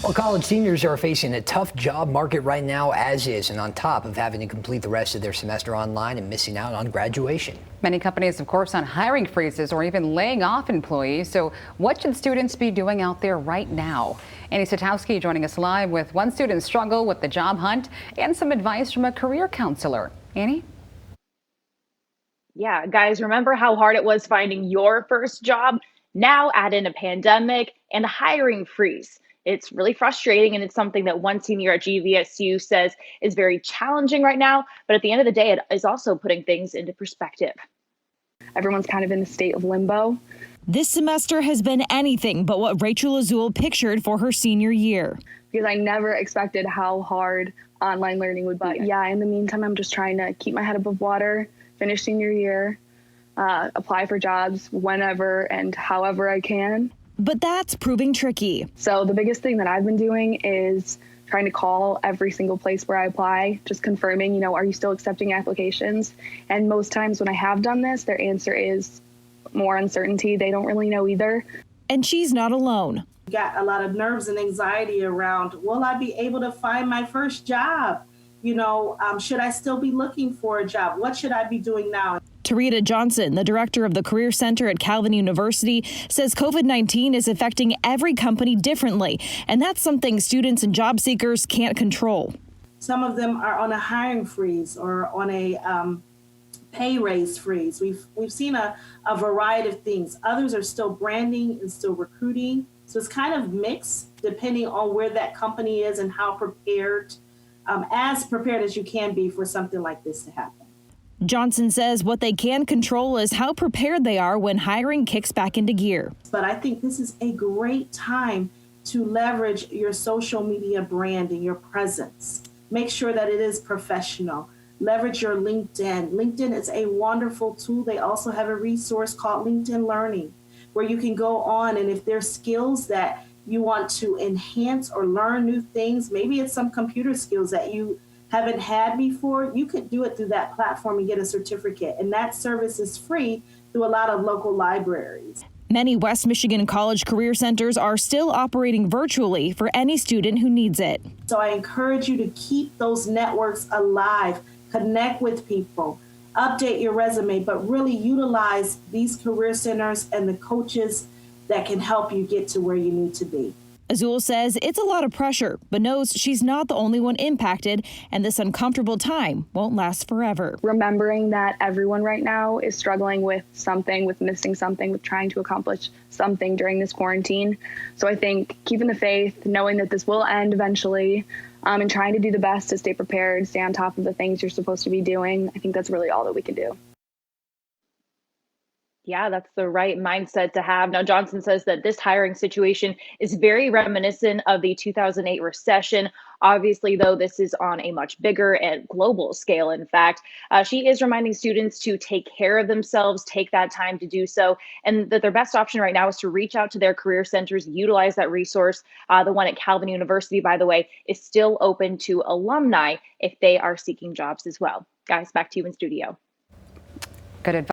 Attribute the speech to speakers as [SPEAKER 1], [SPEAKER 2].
[SPEAKER 1] Well, college seniors are facing a tough job market right now as is, and on top of having to complete the rest of their semester online and missing out on graduation.
[SPEAKER 2] Many companies, of course, on hiring freezes or even laying off employees. So what should students be doing out there right now? Annie Satowski joining us live with one student's struggle with the job hunt and some advice from a career counselor. Annie?
[SPEAKER 3] Yeah, guys, remember how hard it was finding your first job? Now add in a pandemic and a hiring freeze. It's really frustrating, and it's something that one senior at GVSU says is very challenging right now. But at the end of the day, it is also putting things into perspective.
[SPEAKER 4] Everyone's kind of in a state of limbo.
[SPEAKER 5] This semester has been anything but what Rachel Azul pictured for her senior year.
[SPEAKER 4] Because I never expected how hard online learning would be. Yeah, in the meantime, I'm just trying to keep my head above water, finish senior year, apply for jobs whenever and however I can.
[SPEAKER 5] But that's proving tricky.
[SPEAKER 4] So the biggest thing that I've been doing is trying to call every single place where I apply, just confirming, are you still accepting applications? And most times when I have done this, their answer is more uncertainty. They don't really know either.
[SPEAKER 5] And she's not alone.
[SPEAKER 6] Got a lot of nerves and anxiety around, will I be able to find my first job? Should I still be looking for a job? What should I be doing now?
[SPEAKER 5] Tarita Johnson, the director of the Career Center at Calvin University, says COVID-19 is affecting every company differently, and that's something students and job seekers can't control.
[SPEAKER 6] Some of them are on a hiring freeze or on a pay raise freeze. We've seen a variety of things. Others are still branding and still recruiting. So it's kind of mixed depending on where that company is and how prepared, as prepared as you can be for something like this to happen.
[SPEAKER 5] Johnson says what they can control is how prepared they are when hiring kicks back into gear.
[SPEAKER 6] But I think this is a great time to leverage your social media brand and your presence. Make sure that it is professional. Leverage your LinkedIn. LinkedIn is a wonderful tool. They also have a resource called LinkedIn Learning, where you can go on, and if there's skills that you want to enhance or learn new things, maybe it's some computer skills that you haven't had before, you could do it through that platform and get a certificate. And that service is free through a lot of local libraries.
[SPEAKER 5] Many West Michigan College career centers are still operating virtually for any student who needs it.
[SPEAKER 6] So I encourage you to keep those networks alive, connect with people, update your resume, but really utilize these career centers and the coaches that can help you get to where you need to be.
[SPEAKER 5] Azul says it's a lot of pressure, but knows she's not the only one impacted, and this uncomfortable time won't last forever.
[SPEAKER 4] Remembering that everyone right now is struggling with something, with missing something, with trying to accomplish something during this quarantine. So I think keeping the faith, knowing that this will end eventually, and trying to do the best to stay prepared, stay on top of the things you're supposed to be doing, I think that's really all that we can do.
[SPEAKER 3] Yeah, that's the right mindset to have. Now, Johnson says that this hiring situation is very reminiscent of the 2008 recession. Obviously, though, this is on a much bigger and global scale. In fact, she is reminding students to take care of themselves, take that time to do so, and that their best option right now is to reach out to their career centers, utilize that resource. The one at Calvin University, by the way, is still open to alumni if they are seeking jobs as well. Guys, back to you in studio.
[SPEAKER 2] Good advice.